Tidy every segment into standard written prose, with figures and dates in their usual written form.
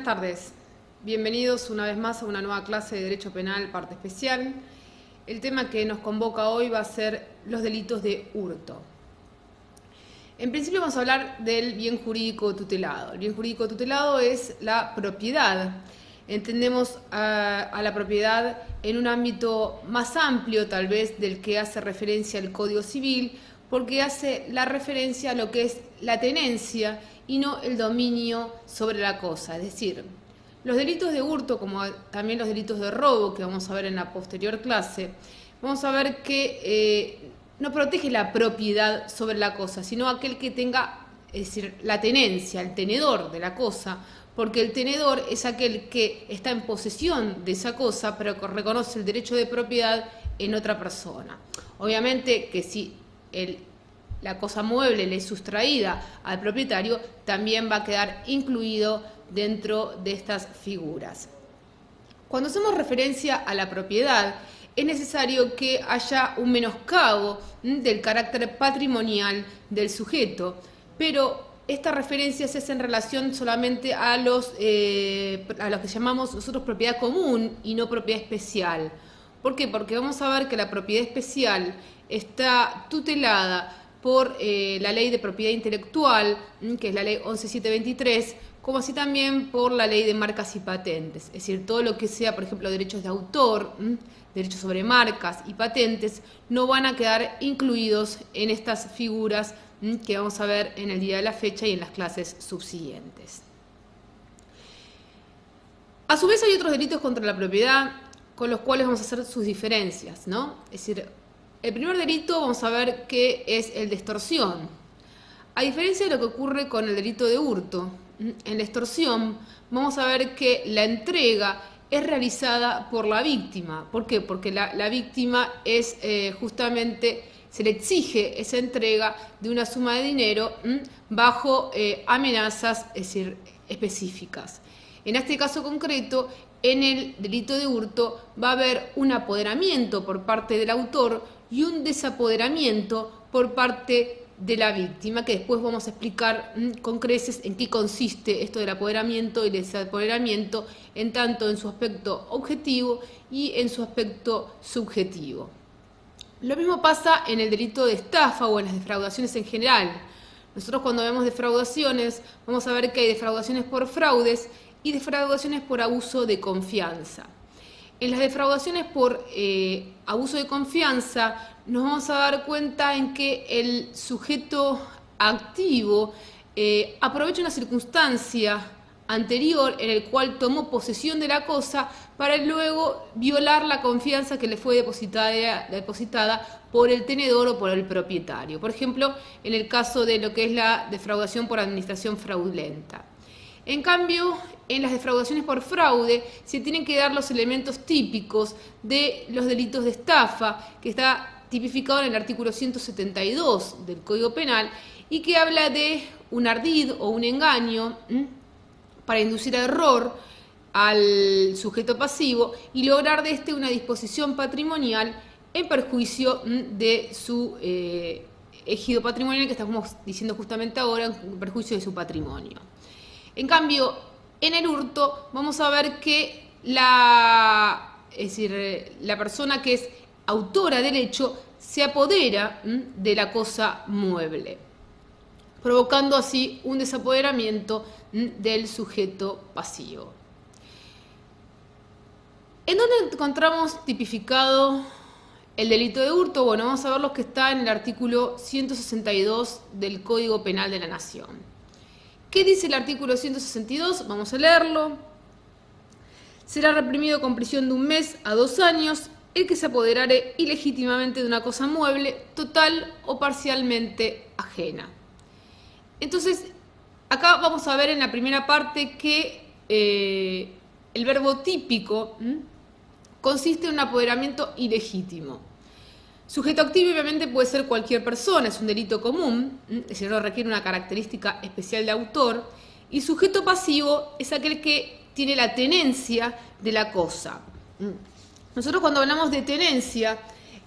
tardes. Bienvenidos una vez más a una nueva clase de Derecho Penal, parte especial. El tema que nos convoca hoy va a ser los delitos de hurto. En principio vamos a hablar del bien jurídico tutelado. El bien jurídico tutelado es la propiedad. Entendemos a la propiedad en un ámbito más amplio, tal vez, del que hace referencia el Código Civil, porque hace la referencia a lo que es la tenencia y no el dominio sobre la cosa. Es decir, los delitos de hurto, como también los delitos de robo, que vamos a ver en la posterior clase, vamos a ver que no protege la propiedad sobre la cosa, sino aquel que tenga, es decir, la tenencia, el tenedor de la cosa, porque el tenedor es aquel que está en posesión de esa cosa, pero que reconoce el derecho de propiedad en otra persona. Obviamente que si la cosa mueble le es sustraída al propietario, también va a quedar incluido dentro de estas figuras. Cuando hacemos referencia a la propiedad, es necesario que haya un menoscabo del carácter patrimonial del sujeto, pero esta referencia se hace en relación solamente a los que llamamos nosotros propiedad común y no propiedad especial. ¿Por qué? Porque vamos a ver que la propiedad especial está tutelada por la Ley de Propiedad Intelectual, que es la Ley 11723, como así también por la Ley de Marcas y Patentes. Es decir, todo lo que sea, por ejemplo, derechos de autor, derechos sobre marcas y patentes, no van a quedar incluidos en estas figuras que vamos a ver en el día de la fecha y en las clases subsiguientes. A su vez hay otros delitos contra la propiedad con los cuales vamos a hacer sus diferencias, ¿no? Es decir, el primer delito vamos a ver que es el de extorsión. A diferencia de lo que ocurre con el delito de hurto, en la extorsión vamos a ver que la entrega es realizada por la víctima. ¿Por qué? Porque la víctima es justamente, se le exige esa entrega de una suma de dinero bajo amenazas, es decir, específicas. En este caso concreto, en el delito de hurto va a haber un apoderamiento por parte del autor y un desapoderamiento por parte de la víctima, que después vamos a explicar con creces en qué consiste esto del apoderamiento y del desapoderamiento, en tanto en su aspecto objetivo y en su aspecto subjetivo. Lo mismo pasa en el delito de estafa o en las defraudaciones en general. Nosotros cuando vemos defraudaciones vamos a ver que hay defraudaciones por fraudes y defraudaciones por abuso de confianza. En las defraudaciones por abuso de confianza nos vamos a dar cuenta en que el sujeto activo aprovecha una circunstancia anterior en el cual tomó posesión de la cosa para luego violar la confianza que le fue depositada por el tenedor o por el propietario. Por ejemplo, en el caso de lo que es la defraudación por administración fraudulenta. En cambio, en las defraudaciones por fraude se tienen que dar los elementos típicos de los delitos de estafa, que está tipificado en el artículo 172 del Código Penal y que habla de un ardid o un engaño para inducir a error al sujeto pasivo y lograr de este una disposición patrimonial en perjuicio de su ejido patrimonial, que estamos diciendo justamente ahora, en perjuicio de su patrimonio. En cambio, en el hurto vamos a ver que la persona que es autora del hecho se apodera de la cosa mueble, provocando así un desapoderamiento del sujeto pasivo. ¿En dónde encontramos tipificado el delito de hurto? Bueno, vamos a ver lo que está en el artículo 162 del Código Penal de la Nación. ¿Qué dice el artículo 162? Vamos a leerlo. Será reprimido con prisión de 1 mes a 2 años el que se apoderare ilegítimamente de una cosa mueble, total o parcialmente ajena. Entonces, acá vamos a ver en la primera parte que el verbo típico consiste en un apoderamiento ilegítimo. Sujeto activo obviamente puede ser cualquier persona, es un delito común, es decir, no requiere una característica especial de autor, y sujeto pasivo es aquel que tiene la tenencia de la cosa. Nosotros cuando hablamos de tenencia,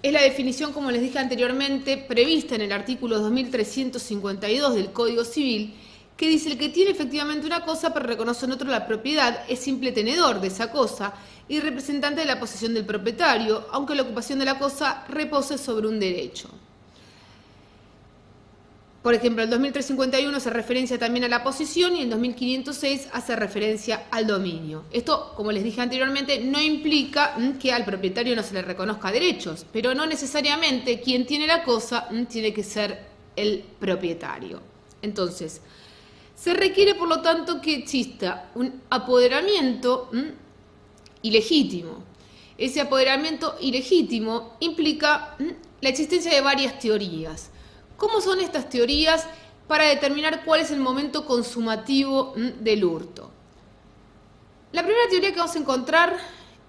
es la definición, como les dije anteriormente, prevista en el artículo 2352 del Código Civil, que dice: el que tiene efectivamente una cosa pero reconoce en otro la propiedad es simple tenedor de esa cosa y representante de la posesión del propietario, aunque la ocupación de la cosa repose sobre un derecho. Por ejemplo, el 2351 hace referencia también a la posesión y el 2506 hace referencia al dominio. Esto, como les dije anteriormente, no implica que al propietario no se le reconozca derechos, pero no necesariamente quien tiene la cosa tiene que ser el propietario. Entonces, se requiere por lo tanto que exista un apoderamiento ilegítimo. Ese apoderamiento ilegítimo implica la existencia de varias teorías. ¿Cómo son estas teorías para determinar cuál es el momento consumativo del hurto? La primera teoría que vamos a encontrar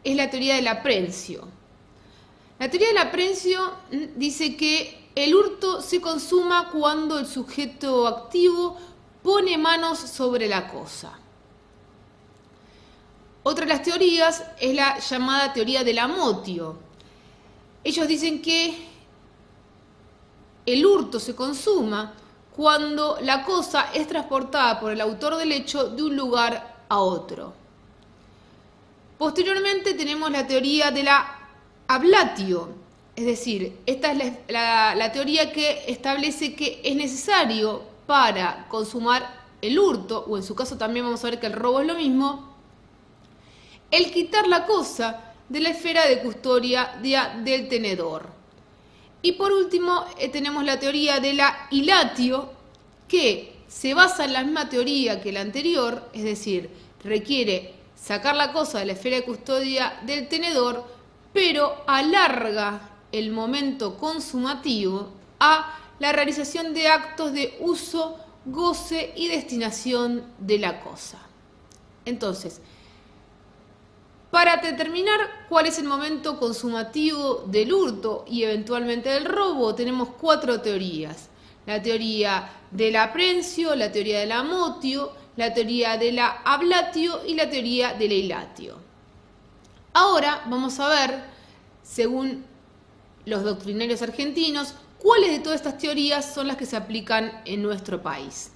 es la teoría del aprehencio. La teoría del aprehencio dice que el hurto se consuma cuando el sujeto activo pone manos sobre la cosa. Otra de las teorías es la llamada teoría del amotio. Ellos dicen que el hurto se consuma cuando la cosa es transportada por el autor del hecho de un lugar a otro. Posteriormente tenemos la teoría de la ablatio, es decir, esta es la teoría que establece que es necesario para consumar el hurto, o en su caso también vamos a ver que el robo es lo mismo, el quitar la cosa de la esfera de custodia del tenedor. Y por último tenemos la teoría de la ilatio, que se basa en la misma teoría que la anterior, es decir, requiere sacar la cosa de la esfera de custodia del tenedor, pero alarga el momento consumativo a la realización de actos de uso, goce y destinación de la cosa. Entonces, para determinar cuál es el momento consumativo del hurto y eventualmente del robo, tenemos 4 teorías. La teoría del aprehencio, la teoría del amotio, la teoría de la ablatio y la teoría de la ilatio. Ahora vamos a ver, según los doctrinarios argentinos, cuáles de todas estas teorías son las que se aplican en nuestro país.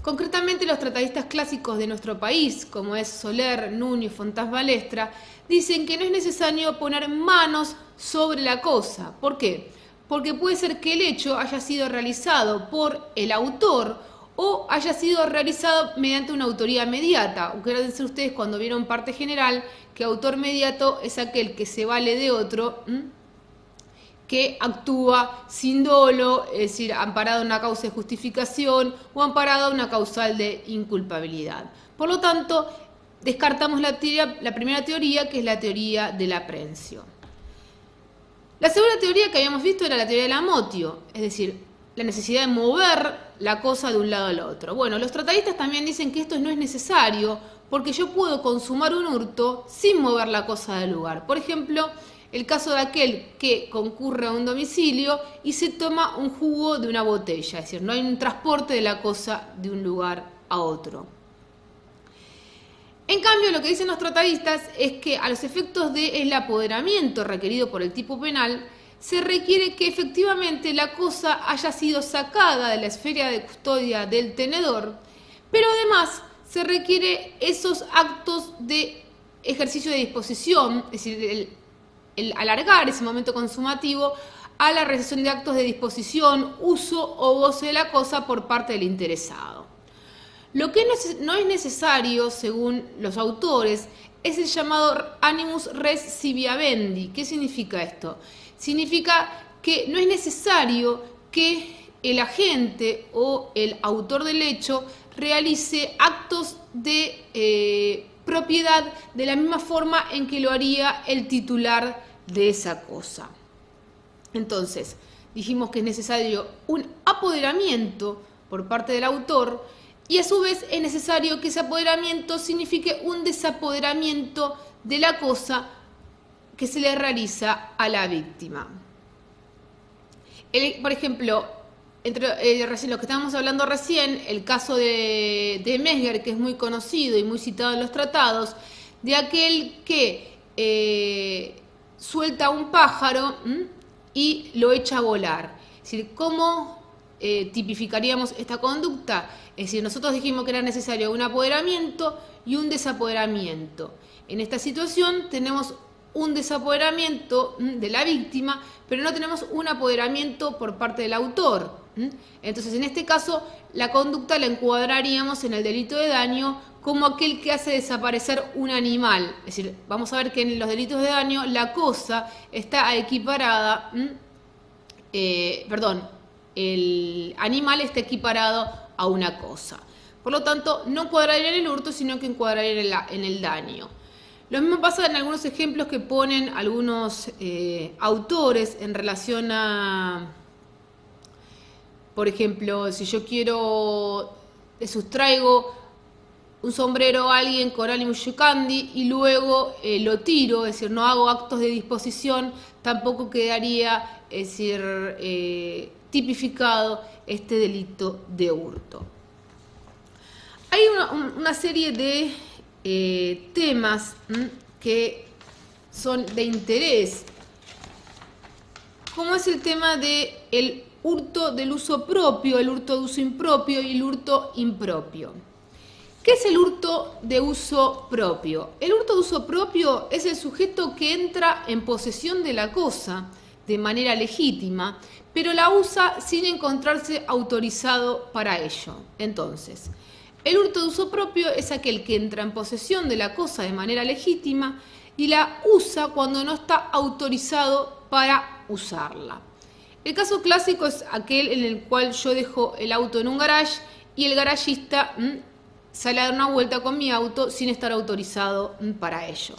Concretamente, los tratadistas clásicos de nuestro país, como es Soler, Nuño y Fontás Balestra, dicen que no es necesario poner manos sobre la cosa. ¿Por qué? Porque puede ser que el hecho haya sido realizado por el autor o haya sido realizado mediante una autoría mediata. Acuérdense ustedes cuando vieron parte general que autor mediato es aquel que se vale de otro, que actúa sin dolo, es decir, amparado en una causa de justificación o amparado en una causal de inculpabilidad. Por lo tanto, descartamos la primera teoría, que es la teoría de la aprehensión. La segunda teoría que habíamos visto era la teoría del amotio, es decir, la necesidad de mover la cosa de un lado al otro. Bueno, los tratadistas también dicen que esto no es necesario porque yo puedo consumar un hurto sin mover la cosa del lugar. Por ejemplo, el caso de aquel que concurre a un domicilio y se toma un jugo de una botella, es decir, no hay un transporte de la cosa de un lugar a otro. En cambio, lo que dicen los tratadistas es que a los efectos del apoderamiento requerido por el tipo penal, se requiere que efectivamente la cosa haya sido sacada de la esfera de custodia del tenedor, pero además se requiere esos actos de ejercicio de disposición, es decir, el alargar ese momento consumativo a la realización de actos de disposición, uso o goce de la cosa por parte del interesado. Lo que no es necesario, según los autores, es el llamado animus res sibi habendi. ¿Qué significa esto? Significa que no es necesario que el agente o el autor del hecho realice actos de propiedad de la misma forma en que lo haría el titular de esa cosa. Entonces, dijimos que es necesario un apoderamiento por parte del autor y a su vez es necesario que ese apoderamiento signifique un desapoderamiento de la cosa que se le realiza a la víctima. Por ejemplo, lo que estábamos hablando recién, el caso de Mesger, que es muy conocido y muy citado en los tratados, de aquel que suelta un pájaro y lo echa a volar. Es decir, cómo tipificaríamos esta conducta? Es decir, nosotros dijimos que era necesario un apoderamiento y un desapoderamiento. En esta situación tenemos un desapoderamiento de la víctima, pero no tenemos un apoderamiento por parte del autor. Entonces, en este caso, la conducta la encuadraríamos en el delito de daño como aquel que hace desaparecer un animal. Es decir, vamos a ver que en los delitos de daño la cosa está equiparada, el animal está equiparado a una cosa. Por lo tanto, no encuadraría en el hurto, sino que encuadraría en el daño. Lo mismo pasa en algunos ejemplos que ponen algunos autores en relación a, por ejemplo, si yo le sustraigo un sombrero a alguien con ánimo yucandi y luego lo tiro, es decir, no hago actos de disposición, tampoco quedaría, es decir, tipificado este delito de hurto. Hay una serie de temas que son de interés, como es el tema del hurto del uso propio, el hurto de uso impropio y el hurto impropio. ¿Qué es el hurto de uso propio? El hurto de uso propio es el sujeto que entra en posesión de la cosa de manera legítima, pero la usa sin encontrarse autorizado para ello. Entonces, el hurto de uso propio es aquel que entra en posesión de la cosa de manera legítima y la usa cuando no está autorizado para usarla. El caso clásico es aquel en el cual yo dejo el auto en un garage y el garagista sale a dar una vuelta con mi auto sin estar autorizado para ello.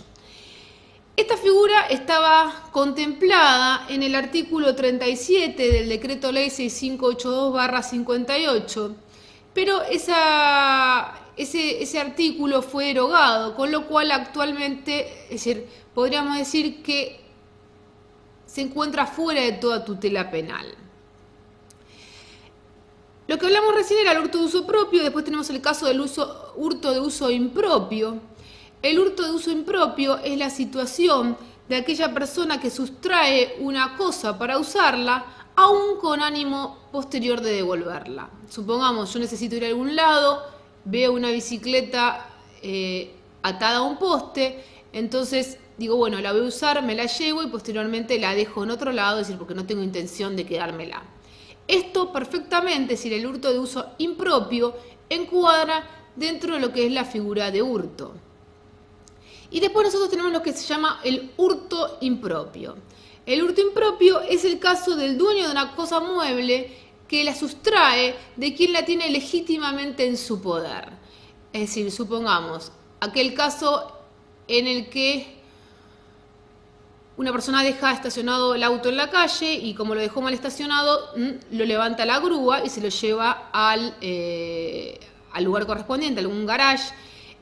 Esta figura estaba contemplada en el artículo 37 del Decreto Ley 6582/58, pero ese artículo fue derogado, con lo cual actualmente, es decir, podríamos decir que se encuentra fuera de toda tutela penal. Lo que hablamos recién era el hurto de uso propio, después tenemos el caso del hurto de uso impropio. El hurto de uso impropio es la situación de aquella persona que sustrae una cosa para usarla, aún con ánimo posterior de devolverla. Supongamos, yo necesito ir a algún lado, veo una bicicleta atada a un poste, entonces digo, bueno, la voy a usar, me la llevo y posteriormente la dejo en otro lado, es decir, porque no tengo intención de quedármela. Esto perfectamente, es decir, el hurto de uso impropio, encuadra dentro de lo que es la figura de hurto. Y después nosotros tenemos lo que se llama el hurto impropio. El hurto impropio es el caso del dueño de una cosa mueble que la sustrae de quien la tiene legítimamente en su poder. Es decir, supongamos aquel caso en el que una persona deja estacionado el auto en la calle y como lo dejó mal estacionado, lo levanta la grúa y se lo lleva al lugar correspondiente, a algún garage.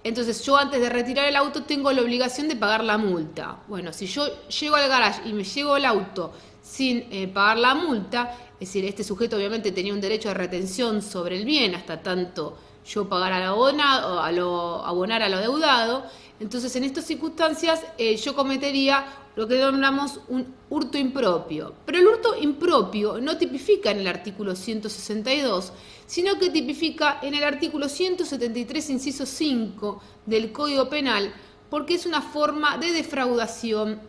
Entonces yo antes de retirar el auto tengo la obligación de pagar la multa. Bueno, si yo llego al garage y me llevo el auto sin pagar la multa, es decir, este sujeto obviamente tenía un derecho de retención sobre el bien hasta tanto yo pagar abonar a lo deudado. Entonces en estas circunstancias yo cometería lo que denominamos un hurto impropio. Pero el hurto impropio no tipifica en el artículo 162, sino que tipifica en el artículo 173, inciso 5 del Código Penal, porque es una forma de defraudación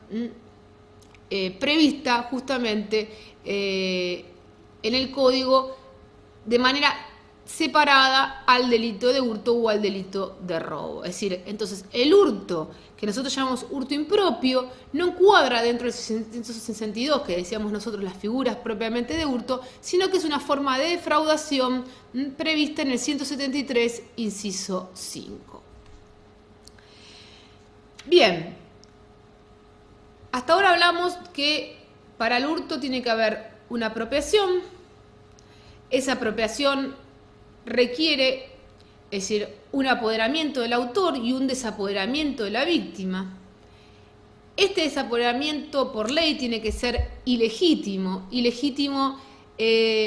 prevista justamente en el Código de manera separada al delito de hurto o al delito de robo. Es decir, entonces el hurto que nosotros llamamos hurto impropio no encuadra dentro del 162 que decíamos nosotros las figuras propiamente de hurto, sino que es una forma de defraudación prevista en el 173, inciso 5. Bien, hasta ahora hablamos que para el hurto tiene que haber una apropiación. Esa apropiación requiere, es decir, un apoderamiento del autor y un desapoderamiento de la víctima. Este desapoderamiento por ley tiene que ser ilegítimo. Ilegítimo,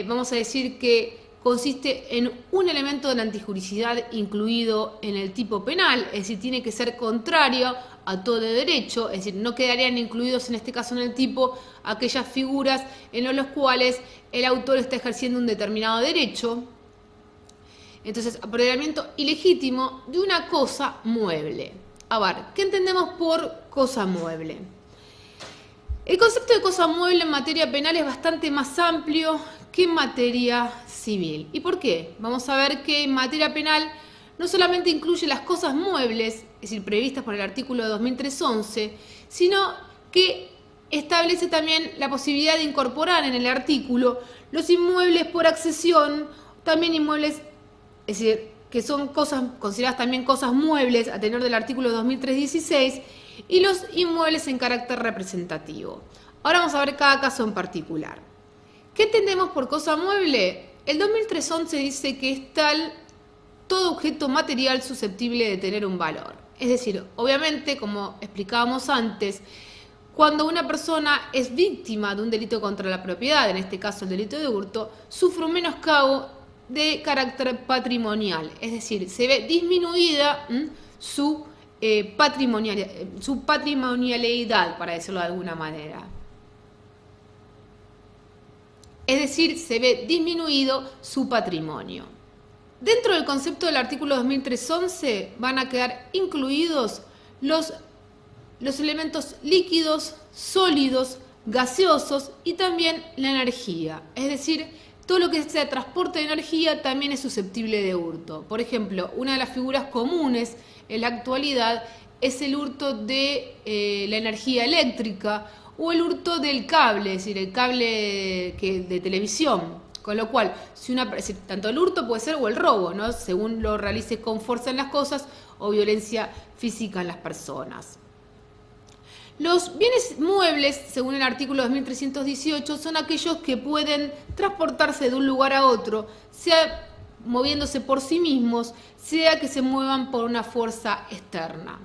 vamos a decir que consiste en un elemento de la antijuricidad incluido en el tipo penal, es decir, tiene que ser contrario a todo derecho, es decir, no quedarían incluidos en este caso en el tipo aquellas figuras en las cuales el autor está ejerciendo un determinado derecho. Entonces, apoderamiento ilegítimo de una cosa mueble. A ver, ¿qué entendemos por cosa mueble? El concepto de cosa mueble en materia penal es bastante más amplio que en materia civil. ¿Y por qué? Vamos a ver que en materia penal no solamente incluye las cosas muebles, es decir, previstas por el artículo 2311, sino que establece también la posibilidad de incorporar en el artículo los inmuebles por accesión, también inmuebles, es decir, que son cosas consideradas también cosas muebles a tenor del artículo 2316, y los inmuebles en carácter representativo. Ahora vamos a ver cada caso en particular. ¿Qué entendemos por cosa mueble? El 2311 dice que es tal todo objeto material susceptible de tener un valor. Es decir, obviamente, como explicábamos antes, cuando una persona es víctima de un delito contra la propiedad, en este caso el delito de hurto, sufre un menoscabo de carácter patrimonial, es decir, se ve disminuida su patrimonialidad, para decirlo de alguna manera. Es decir, se ve disminuido su patrimonio. Dentro del concepto del artículo 2311 van a quedar incluidos los elementos líquidos, sólidos, gaseosos y también la energía. Es decir, todo lo que sea transporte de energía también es susceptible de hurto. Por ejemplo, una de las figuras comunes en la actualidad es el hurto de la energía eléctrica o el hurto del cable, es decir, el cable de televisión. Con lo cual, tanto el hurto puede ser o el robo, ¿no? Según lo realice con fuerza en las cosas o violencia física en las personas. Los bienes muebles, según el artículo 2318, son aquellos que pueden transportarse de un lugar a otro, sea moviéndose por sí mismos, sea que se muevan por una fuerza externa.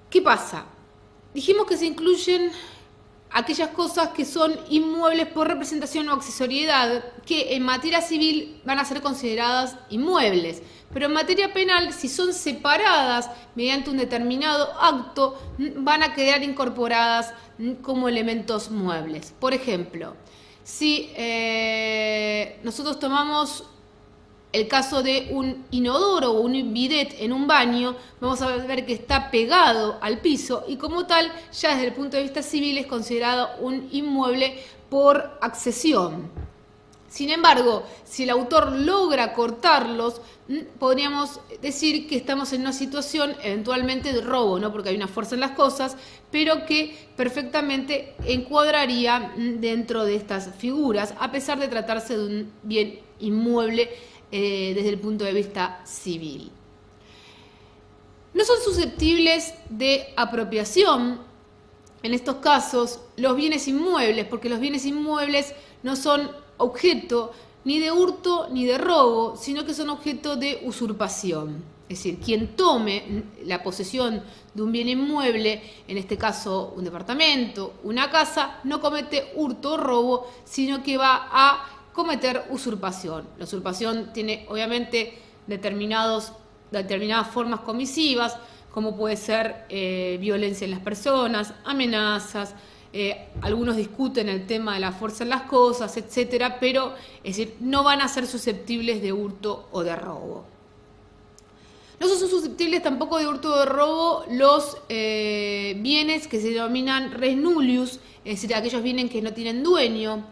¿Qué pasa? Dijimos que se incluyen aquellas cosas que son inmuebles por representación o accesoriedad, que en materia civil van a ser consideradas inmuebles, pero en materia penal, si son separadas mediante un determinado acto, van a quedar incorporadas como elementos muebles. Por ejemplo, si nosotros tomamos el caso de un inodoro o un bidet en un baño, vamos a ver que está pegado al piso y como tal, ya desde el punto de vista civil es considerado un inmueble por accesión. Sin embargo, si el autor logra cortarlos, podríamos decir que estamos en una situación eventualmente de robo, ¿no? Porque hay una fuerza en las cosas, pero que perfectamente encuadraría dentro de estas figuras, a pesar de tratarse de un bien inmueble desde el punto de vista civil. No son susceptibles de apropiación en estos casos los bienes inmuebles, porque los bienes inmuebles no son objeto ni de hurto ni de robo, sino que son objeto de usurpación. Es decir, quien tome la posesión de un bien inmueble, en este caso un departamento, una casa, no comete hurto o robo, sino que va a cometer usurpación. La usurpación tiene obviamente determinadas formas comisivas, como puede ser violencia en las personas, amenazas, algunos discuten el tema de la fuerza en las cosas, etcétera, pero es decir, no van a ser susceptibles de hurto o de robo. No son susceptibles tampoco de hurto o de robo los bienes que se denominan res nullius, es decir, aquellos bienes que no tienen dueño,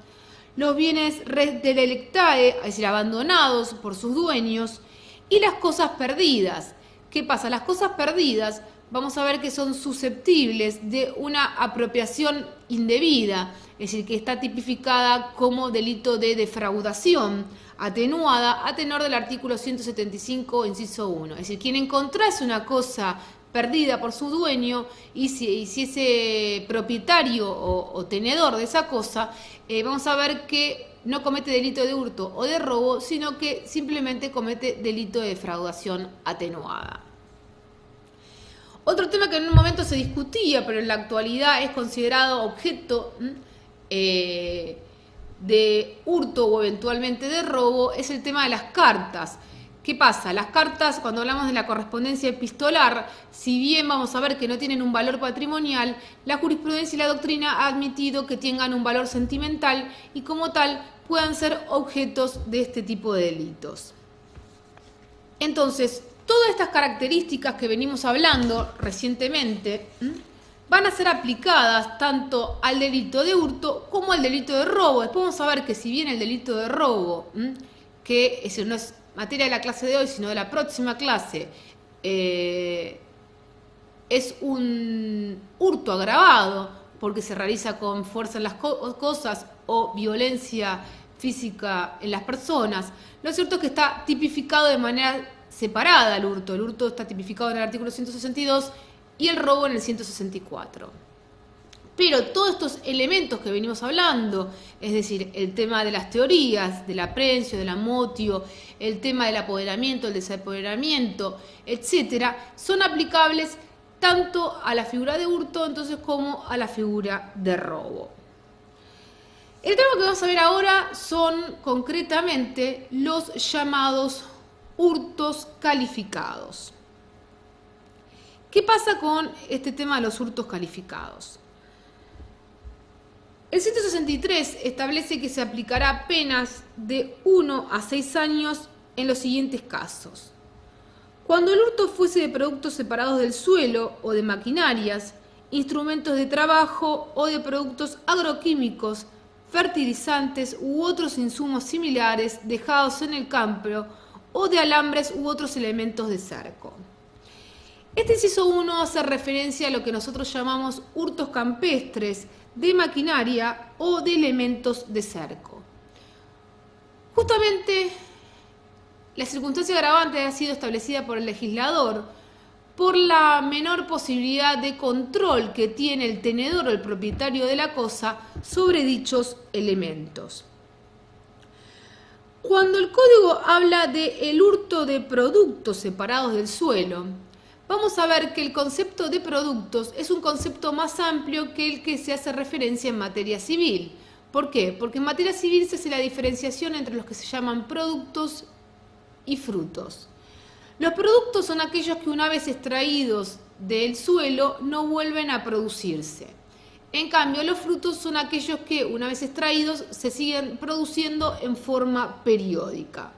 los bienes res delectae, es decir, abandonados por sus dueños, y las cosas perdidas. ¿Qué pasa? Las cosas perdidas vamos a ver que son susceptibles de una apropiación indebida, es decir, que está tipificada como delito de defraudación, atenuada a tenor del artículo 175, inciso 1. Es decir, quien encontrase una cosa perdida por su dueño y si ese propietario o tenedor de esa cosa, vamos a ver que no comete delito de hurto o de robo, sino que simplemente comete delito de defraudación atenuada. Otro tema que en un momento se discutía, pero en la actualidad es considerado objeto de hurto o eventualmente de robo es el tema de las cartas. ¿Qué pasa? Las cartas, cuando hablamos de la correspondencia epistolar, si bien vamos a ver que no tienen un valor patrimonial, la jurisprudencia y la doctrina ha admitido que tengan un valor sentimental y como tal puedan ser objetos de este tipo de delitos. Entonces, todas estas características que venimos hablando recientemente van a ser aplicadas tanto al delito de hurto como al delito de robo. Después vamos a ver que si bien el delito de robo, que es decir, no es materia de la clase de hoy, sino de la próxima clase, es un hurto agravado porque se realiza con fuerza en las cosas o violencia física en las personas. Lo cierto es que está tipificado de manera separada el hurto. El hurto está tipificado en el artículo 162 y el robo en el 164. Pero todos estos elementos que venimos hablando, es decir, el tema de las teorías, del aprehencio, del amotio, el tema del apoderamiento, el desapoderamiento, etcétera, son aplicables tanto a la figura de hurto entonces como a la figura de robo. El tema que vamos a ver ahora son concretamente los llamados hurtos calificados. ¿Qué pasa con este tema de los hurtos calificados? El 163 establece que se aplicará penas de 1 a 6 años en los siguientes casos. Cuando el hurto fuese de productos separados del suelo o de maquinarias, instrumentos de trabajo o de productos agroquímicos, fertilizantes u otros insumos similares dejados en el campo o de alambres u otros elementos de cerco. Este inciso 1 hace referencia a lo que nosotros llamamos hurtos campestres de maquinaria o de elementos de cerco. Justamente la circunstancia agravante ha sido establecida por el legislador por la menor posibilidad de control que tiene el tenedor o el propietario de la cosa sobre dichos elementos. Cuando el código habla de el hurto de productos separados del suelo, vamos a ver que el concepto de productos es un concepto más amplio que el que se hace referencia en materia civil. ¿Por qué? Porque en materia civil se hace la diferenciación entre los que se llaman productos y frutos. Los productos son aquellos que una vez extraídos del suelo no vuelven a producirse. En cambio, los frutos son aquellos que una vez extraídos se siguen produciendo en forma periódica.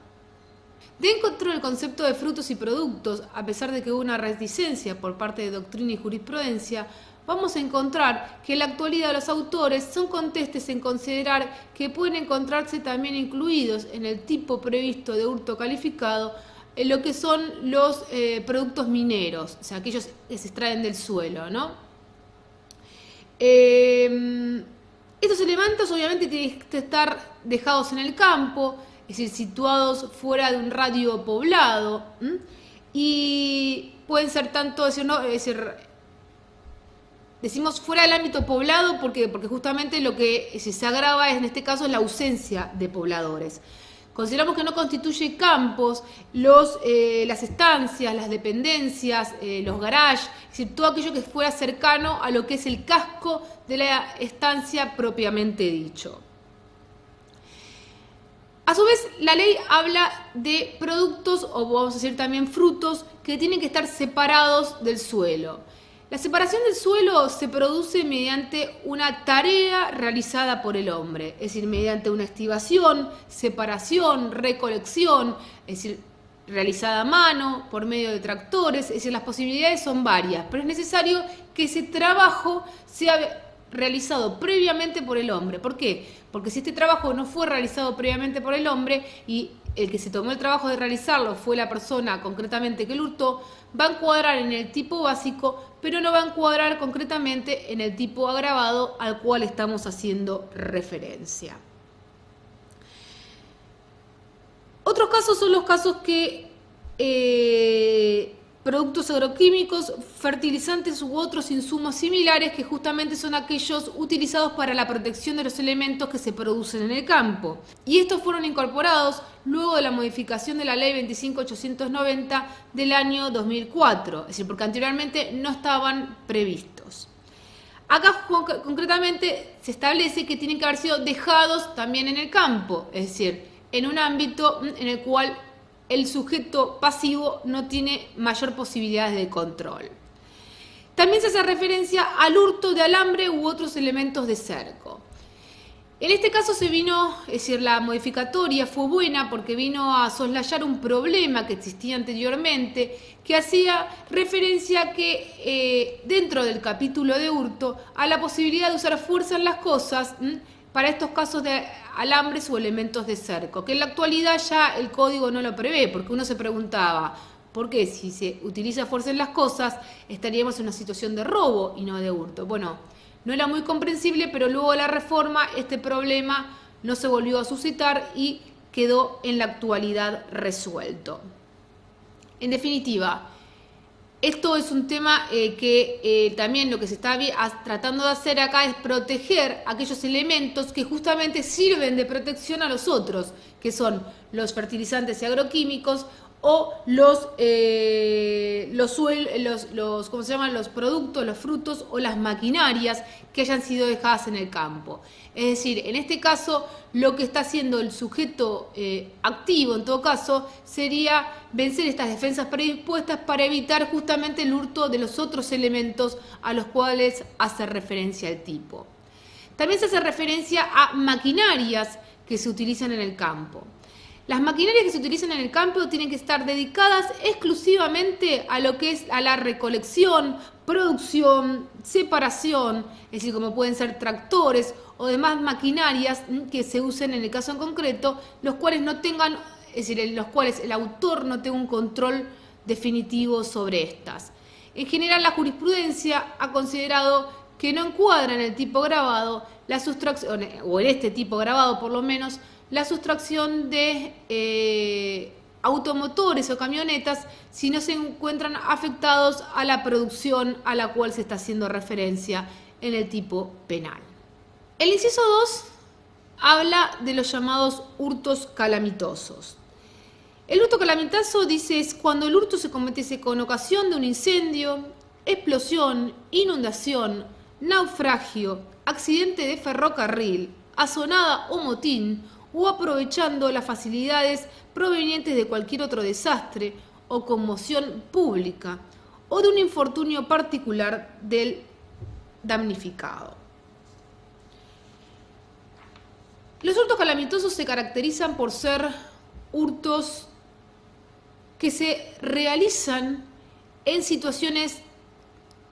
Dentro del concepto de frutos y productos, a pesar de que hubo una reticencia por parte de doctrina y jurisprudencia, vamos a encontrar que en la actualidad los autores son contestes en considerar que pueden encontrarse también incluidos en el tipo previsto de hurto calificado en lo que son los productos mineros, o sea, aquellos que se extraen del suelo, ¿no? Estos elementos obviamente tienen que estar dejados en el campo, es decir, situados fuera de un radio poblado, y pueden ser tanto, decimos fuera del ámbito poblado porque justamente lo que se agrava en este caso es la ausencia de pobladores. Consideramos que no constituye campos las estancias, las dependencias, los garages, es decir, todo aquello que fuera cercano a lo que es el casco de la estancia propiamente dicho. A su vez, la ley habla de productos, o vamos a decir también frutos, que tienen que estar separados del suelo. La separación del suelo se produce mediante una tarea realizada por el hombre, es decir, mediante una estivación, separación, recolección, es decir, realizada a mano, por medio de tractores, es decir, las posibilidades son varias, pero es necesario que ese trabajo sea realizado previamente por el hombre. ¿Por qué? Porque si este trabajo no fue realizado previamente por el hombre y el que se tomó el trabajo de realizarlo fue la persona concretamente que lo hurtó, va a encuadrar en el tipo básico, pero no va a encuadrar concretamente en el tipo agravado al cual estamos haciendo referencia. Otros casos son los casos que productos agroquímicos, fertilizantes u otros insumos similares que justamente son aquellos utilizados para la protección de los elementos que se producen en el campo. Y estos fueron incorporados luego de la modificación de la Ley 25.890 del año 2004, es decir, porque anteriormente no estaban previstos. Acá concretamente se establece que tienen que haber sido dejados también en el campo, es decir, en un ámbito en el cual el sujeto pasivo no tiene mayor posibilidades de control. También se hace referencia al hurto de alambre u otros elementos de cerco. En este caso es decir, la modificatoria fue buena porque vino a soslayar un problema que existía anteriormente, que hacía referencia que dentro del capítulo de hurto a la posibilidad de usar fuerza en las cosas para estos casos de alambres o elementos de cerco, que en la actualidad ya el código no lo prevé, porque uno se preguntaba, ¿por qué si se utiliza fuerza en las cosas estaríamos en una situación de robo y no de hurto? Bueno, no era muy comprensible, pero luego de la reforma este problema no se volvió a suscitar y quedó en la actualidad resuelto. En definitiva, esto es un tema que también lo que se está tratando de hacer acá es proteger aquellos elementos que justamente sirven de protección a los otros, que son los fertilizantes y agroquímicos o ¿cómo se llaman? Los productos, los frutos o las maquinarias que hayan sido dejadas en el campo. Es decir, en este caso, lo que está haciendo el sujeto activo, en todo caso, sería vencer estas defensas predispuestas para evitar justamente el hurto de los otros elementos a los cuales hace referencia el tipo. También se hace referencia a maquinarias que se utilizan en el campo. Las maquinarias que se utilizan en el campo tienen que estar dedicadas exclusivamente a lo que es a la recolección, producción, separación, es decir, como pueden ser tractores o demás maquinarias que se usen en el caso en concreto, los cuales no tengan, es decir, en los cuales el autor no tenga un control definitivo sobre estas. En general, la jurisprudencia ha considerado que no encuadra en el tipo grabado la sustracción, o en este tipo grabado por lo menos, la sustracción de automotores o camionetas si no se encuentran afectados a la producción a la cual se está haciendo referencia en el tipo penal. El inciso 2 habla de los llamados hurtos calamitosos. El hurto calamitoso dice es cuando el hurto se cometiese con ocasión de un incendio, explosión, inundación, naufragio, accidente de ferrocarril, azonada o motín, o aprovechando las facilidades provenientes de cualquier otro desastre o conmoción pública, o de un infortunio particular del damnificado. Los hurtos calamitosos se caracterizan por ser hurtos que se realizan en situaciones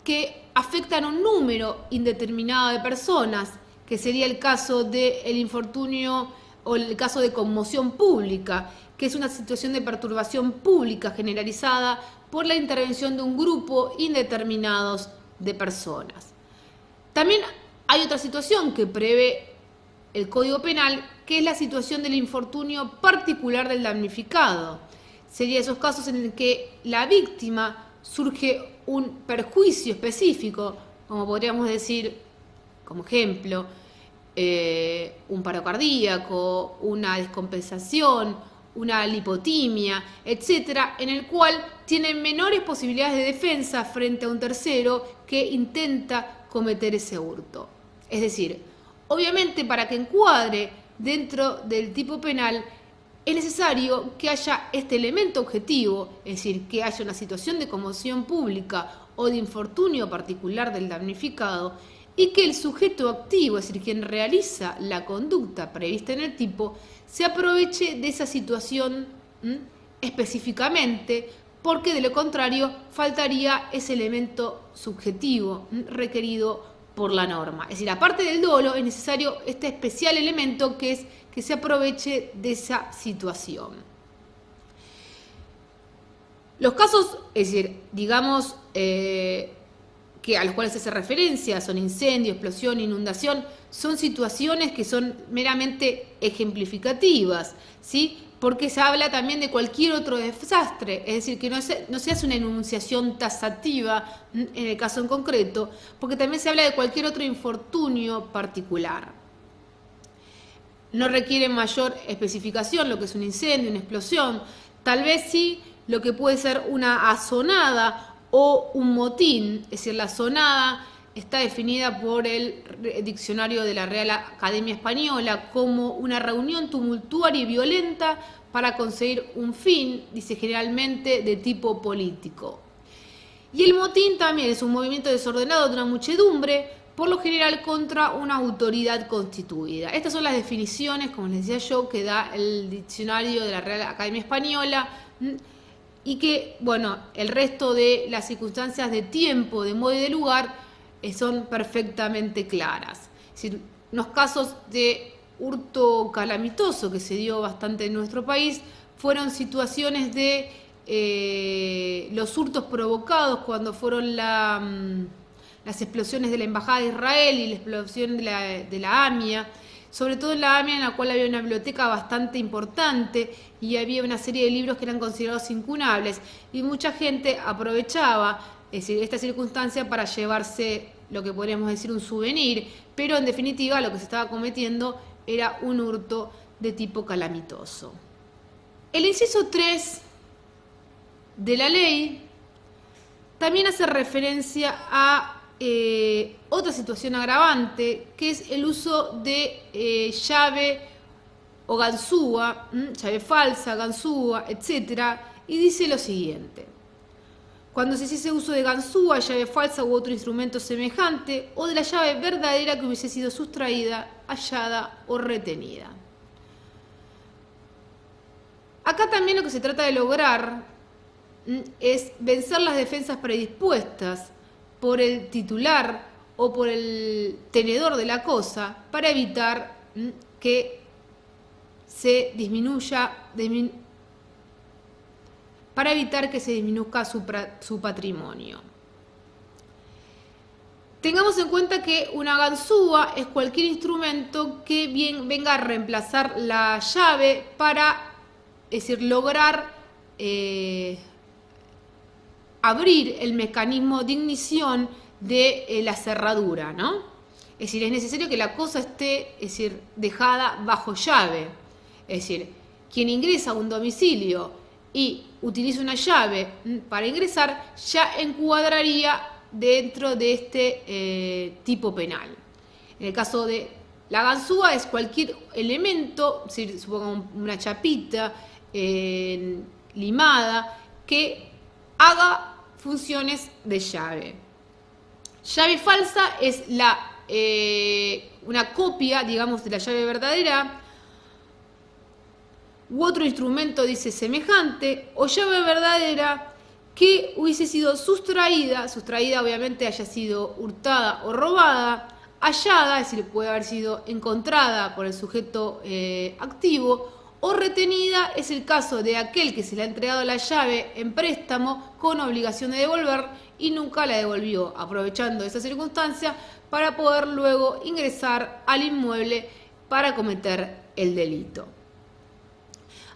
que afectan a un número indeterminado de personas, que sería el caso del infortunio o el caso de conmoción pública, que es una situación de perturbación pública generalizada por la intervención de un grupo indeterminado de personas. También hay otra situación que prevé el Código Penal, que es la situación del infortunio particular del damnificado. Serían esos casos en el que la víctima surge un perjuicio específico, como podríamos decir, como ejemplo, un paro cardíaco, una descompensación, una lipotimia, etcétera, en el cual tiene menores posibilidades de defensa frente a un tercero que intenta cometer ese hurto. Es decir, obviamente para que encuadre dentro del tipo penal es necesario que haya este elemento objetivo, es decir, que haya una situación de conmoción pública o de infortunio particular del damnificado, y que el sujeto activo, es decir, quien realiza la conducta prevista en el tipo, se aproveche de esa situación específicamente, porque de lo contrario faltaría ese elemento subjetivo requerido por la norma. Es decir, aparte del dolo, es necesario este especial elemento que es que se aproveche de esa situación. Los casos, es decir, digamos, que a los cuales se hace referencia, son incendio, explosión, inundación, son situaciones que son meramente ejemplificativas, ¿sí? Porque se habla también de cualquier otro desastre, es decir, que no se hace una enunciación tasativa en el caso en concreto, porque también se habla de cualquier otro infortunio particular. No requiere mayor especificación lo que es un incendio, una explosión, tal vez sí lo que puede ser una azonada o un motín, es decir, la azonada está definida por el diccionario de la Real Academia Española como una reunión tumultuaria y violenta para conseguir un fin, dice generalmente, de tipo político. Y el motín también es un movimiento desordenado de una muchedumbre, por lo general contra una autoridad constituida. Estas son las definiciones, como les decía yo, que da el diccionario de la Real Academia Española, y que, bueno, el resto de las circunstancias de tiempo, de modo y de lugar son perfectamente claras. Es decir, unos casos de hurto calamitoso que se dio bastante en nuestro país fueron situaciones de los hurtos provocados cuando fueron las explosiones de la Embajada de Israel y la explosión de la AMIA, sobre todo en la AMIA, en la cual había una biblioteca bastante importante y había una serie de libros que eran considerados incunables, y mucha gente aprovechaba, es decir, esta circunstancia para llevarse lo que podríamos decir un souvenir, pero en definitiva lo que se estaba cometiendo era un hurto de tipo calamitoso. El inciso 3 de la ley también hace referencia a otra situación agravante, que es el uso de llave o ganzúa, llave falsa, ganzúa, etc. Y dice lo siguiente: cuando se hiciese uso de ganzúa, llave falsa u otro instrumento semejante, o de la llave verdadera que hubiese sido sustraída, hallada o retenida. Acá también lo que se trata de lograr es vencer las defensas predispuestas por el titular o por el tenedor de la cosa para evitar que se disminuzca su patrimonio. Tengamos en cuenta que una ganzúa es cualquier instrumento que venga a reemplazar la llave para, es decir, lograr abrir el mecanismo de ignición de la cerradura, ¿no? Es decir, es necesario que la cosa esté, es decir, dejada bajo llave. Es decir, quien ingresa a un domicilio y utiliza una llave para ingresar, ya encuadraría dentro de este tipo penal. En el caso de la ganzúa es cualquier elemento, es decir, supongamos una chapita limada, que haga funciones de llave. Llave falsa es una copia, digamos, de la llave verdadera, u otro instrumento, dice, semejante, o llave verdadera que hubiese sido sustraída obviamente haya sido hurtada o robada, hallada, es decir, puede haber sido encontrada por el sujeto activo, o retenida es el caso de aquel que se le ha entregado la llave en préstamo con obligación de devolver y nunca la devolvió, aprovechando esa circunstancia para poder luego ingresar al inmueble para cometer el delito.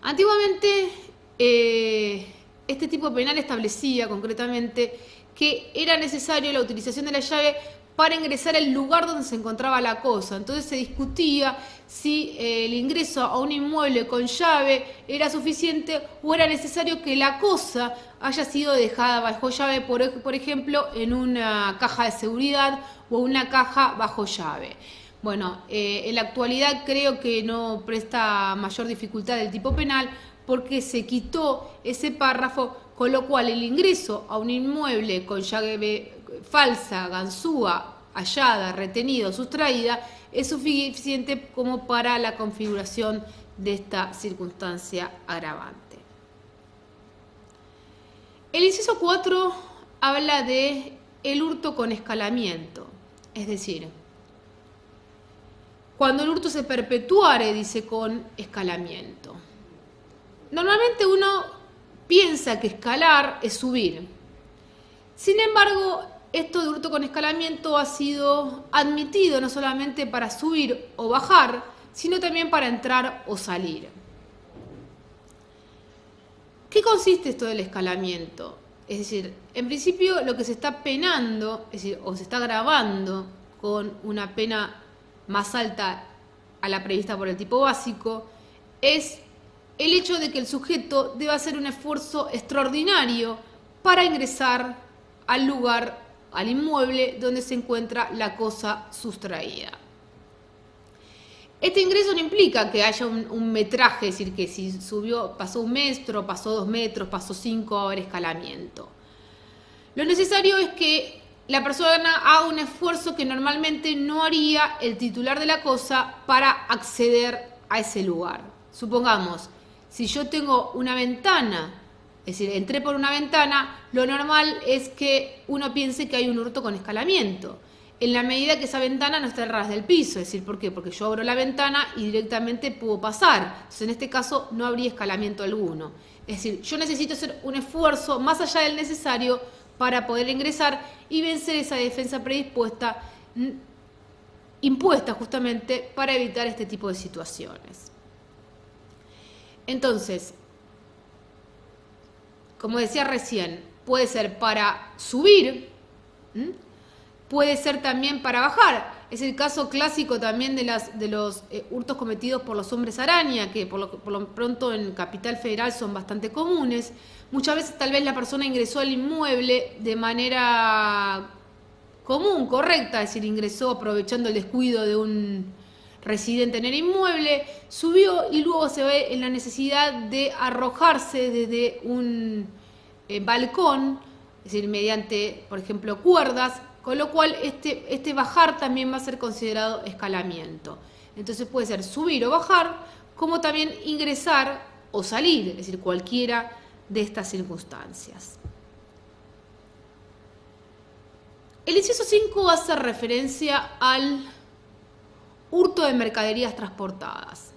Antiguamente, este tipo penal establecía concretamente que era necesario la utilización de la llave para ingresar al lugar donde se encontraba la cosa. Entonces se discutía si el ingreso a un inmueble con llave era suficiente o era necesario que la cosa haya sido dejada bajo llave, por ejemplo, en una caja de seguridad o una caja bajo llave. Bueno, en la actualidad creo que no presta mayor dificultad el tipo penal porque se quitó ese párrafo, con lo cual el ingreso a un inmueble con llave falsa, ganzúa, hallada, retenida o sustraída es suficiente como para la configuración de esta circunstancia agravante. El inciso 4 habla de el hurto con escalamiento, es decir, cuando el hurto se perpetuare, dice, con escalamiento. Normalmente uno piensa que escalar es subir. Sin embargo, esto de hurto con escalamiento ha sido admitido no solamente para subir o bajar, sino también para entrar o salir. ¿Qué consiste esto del escalamiento? Es decir, en principio lo que se está penando, es decir, o se está agravando con una pena más alta a la prevista por el tipo básico, es el hecho de que el sujeto deba hacer un esfuerzo extraordinario para ingresar al lugar al inmueble donde se encuentra la cosa sustraída. Este ingreso no implica que haya un metraje, es decir, que si pasó 1 metro, pasó 2 metros, pasó 5, va a haber escalamiento. Lo necesario es que la persona haga un esfuerzo que normalmente no haría el titular de la cosa para acceder a ese lugar. Supongamos, si yo tengo una ventana, es decir, entré por una ventana, lo normal es que uno piense que hay un hurto con escalamiento, en la medida que esa ventana no esté al ras del piso. Es decir, ¿por qué? Porque yo abro la ventana y directamente puedo pasar. Entonces, en este caso, no habría escalamiento alguno. Es decir, yo necesito hacer un esfuerzo más allá del necesario para poder ingresar y vencer esa defensa predispuesta, impuesta justamente para evitar este tipo de situaciones. Entonces, como decía recién, puede ser para subir, puede ser también para bajar. Es el caso clásico también de los hurtos cometidos por los hombres araña, que por lo pronto en Capital Federal son bastante comunes. Muchas veces tal vez la persona ingresó al inmueble de manera común, correcta, es decir, ingresó aprovechando el descuido de un residente en el inmueble, subió y luego se ve en la necesidad de arrojarse desde un balcón, es decir, mediante, por ejemplo, cuerdas, con lo cual este bajar también va a ser considerado escalamiento. Entonces puede ser subir o bajar, como también ingresar o salir, es decir, cualquiera de estas circunstancias. El inciso 5 hace referencia al hurto de mercaderías transportadas.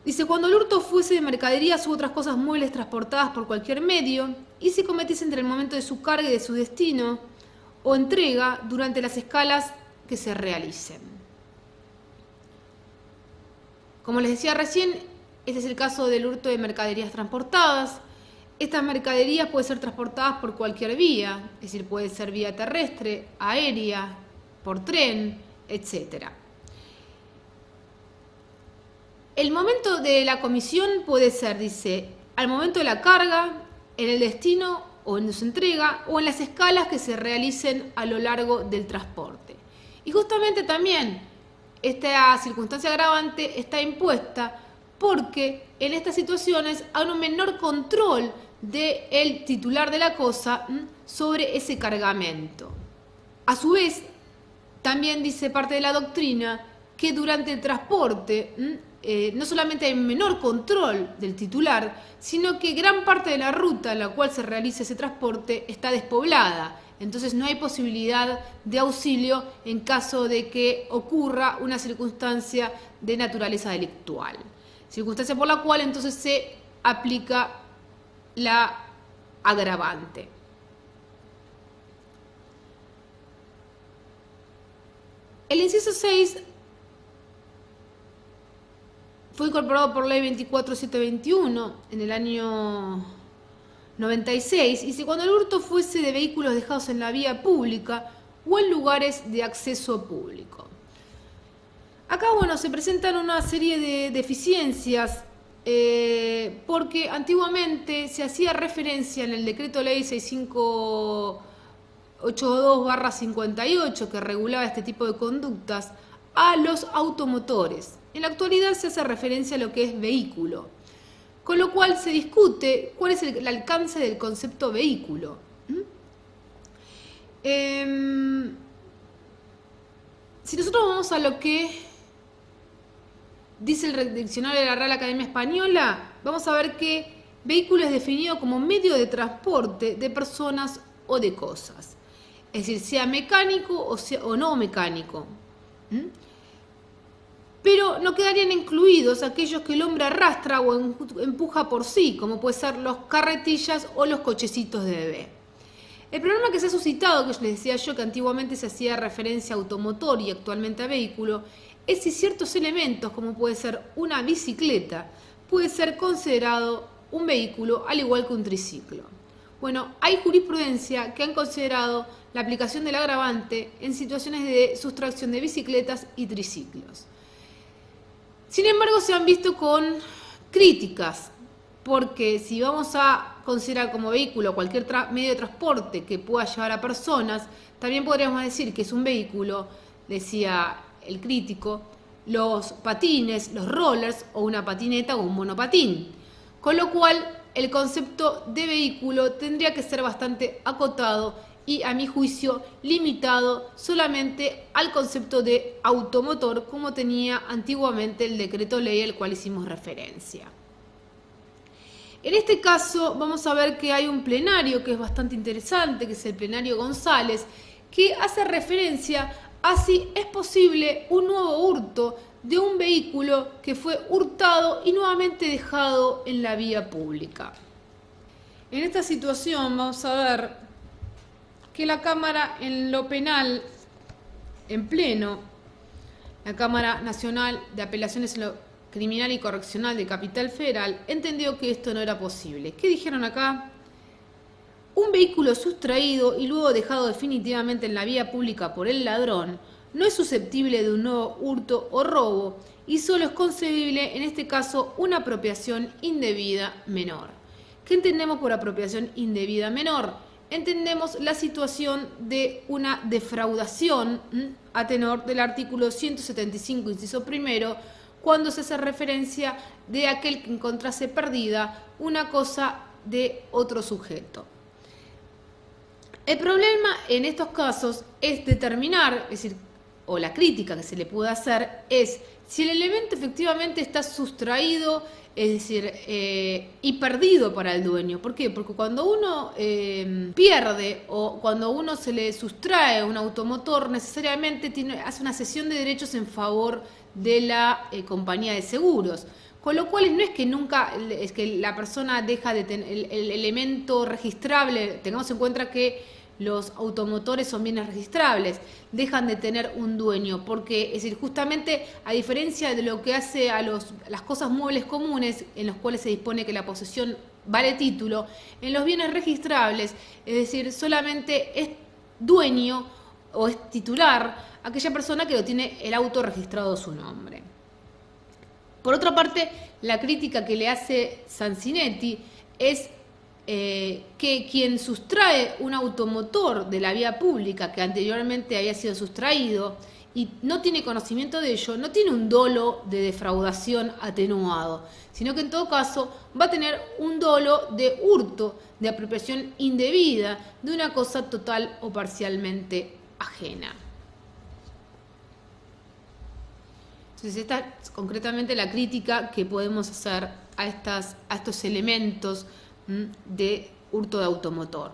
Dice, cuando el hurto fuese de mercaderías u otras cosas muebles transportadas por cualquier medio y se cometiese entre el momento de su carga y de su destino o entrega durante las escalas que se realicen. Como les decía recién, este es el caso del hurto de mercaderías transportadas. Estas mercaderías pueden ser transportadas por cualquier vía, es decir, puede ser vía terrestre, aérea, por tren, etc. El momento de la comisión puede ser, dice, al momento de la carga, en el destino o en su entrega, o en las escalas que se realicen a lo largo del transporte. Y justamente también esta circunstancia agravante está impuesta porque en estas situaciones hay un menor control del titular de la cosa sobre ese cargamento. A su vez, también dice parte de la doctrina que durante el transporte no solamente hay menor control del titular, sino que gran parte de la ruta en la cual se realiza ese transporte está despoblada. Entonces no hay posibilidad de auxilio en caso de que ocurra una circunstancia de naturaleza delictual. Circunstancia por la cual entonces se aplica la agravante. El inciso 6 fue incorporado por ley 24721 en el año 96 y si cuando el hurto fuese de vehículos dejados en la vía pública o en lugares de acceso público. Acá, bueno, se presentan una serie de deficiencias porque antiguamente se hacía referencia en el decreto ley 6582/58 que regulaba este tipo de conductas a los automotores. En la actualidad se hace referencia a lo que es vehículo, con lo cual se discute cuál es el alcance del concepto vehículo. Si nosotros vamos a lo que dice el diccionario de la Real Academia Española, vamos a ver que vehículo es definido como medio de transporte de personas o de cosas. Es decir, sea mecánico o no mecánico. Pero no quedarían incluidos aquellos que el hombre arrastra o empuja por sí, como pueden ser los carretillas o los cochecitos de bebé. El problema que se ha suscitado, que les decía yo que antiguamente se hacía referencia a automotor y actualmente a vehículo, es si ciertos elementos, como puede ser una bicicleta, puede ser considerado un vehículo al igual que un triciclo. Bueno, hay jurisprudencia que han considerado la aplicación del agravante en situaciones de sustracción de bicicletas y triciclos. Sin embargo, se han visto con críticas, porque si vamos a considerar como vehículo cualquier medio de transporte que pueda llevar a personas, también podríamos decir que es un vehículo, decía el crítico, los patines, los rollers o una patineta o un monopatín. Con lo cual, el concepto de vehículo tendría que ser bastante acotado y, a mi juicio, limitado solamente al concepto de automotor, como tenía antiguamente el decreto ley al cual hicimos referencia. En este caso vamos a ver que hay un plenario que es bastante interesante, que es el plenario González, que hace referencia a si es posible un nuevo hurto de un vehículo que fue hurtado y nuevamente dejado en la vía pública. En esta situación vamos a ver que la Cámara en lo penal, en pleno, la Cámara Nacional de Apelaciones en lo Criminal y Correccional de Capital Federal, entendió que esto no era posible. ¿Qué dijeron acá? Un vehículo sustraído y luego dejado definitivamente en la vía pública por el ladrón no es susceptible de un nuevo hurto o robo y solo es concebible en este caso una apropiación indebida menor. ¿Qué entendemos por apropiación indebida menor? Entendemos la situación de una defraudación a tenor del artículo 175, inciso primero, cuando se hace referencia de aquel que encontrase perdida una cosa de otro sujeto. El problema en estos casos es determinar, es decir, o la crítica que se le puede hacer es si el elemento efectivamente está sustraído, es decir, y perdido para el dueño. ¿Por qué? Porque cuando uno pierde o cuando uno se le sustrae un automotor, necesariamente hace una cesión de derechos en favor de la compañía de seguros. Con lo cual no es que nunca, es que la persona deja de tener el elemento registrable. Tengamos en cuenta que los automotores son bienes registrables, dejan de tener un dueño, porque es decir, justamente a diferencia de lo que hace a las cosas muebles comunes, en los cuales se dispone que la posesión vale título, en los bienes registrables, es decir, solamente es dueño o es titular aquella persona que lo tiene el auto registrado a su nombre. Por otra parte, la crítica que le hace Sanzinetti es que quien sustrae un automotor de la vía pública que anteriormente había sido sustraído y no tiene conocimiento de ello, no tiene un dolo de defraudación atenuado, sino que en todo caso va a tener un dolo de hurto, de apropiación indebida de una cosa total o parcialmente ajena. Entonces esta es concretamente la crítica que podemos hacer a estos elementos de hurto de automotor.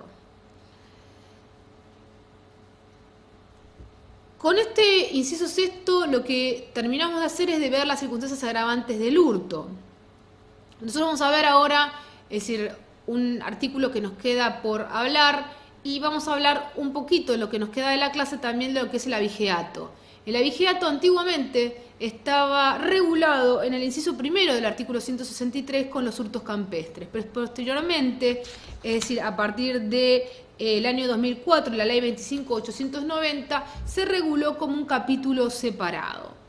Con este inciso sexto lo que terminamos de hacer es de ver las circunstancias agravantes del hurto. Nosotros vamos a ver ahora, es decir, un artículo que nos queda por hablar y vamos a hablar un poquito de lo que nos queda de la clase también de lo que es el abigeato. El abigeato antiguamente estaba regulado en el inciso primero del artículo 163 con los hurtos campestres, pero posteriormente, es decir, a partir del año 2004, la ley 25.890, se reguló como un capítulo separado.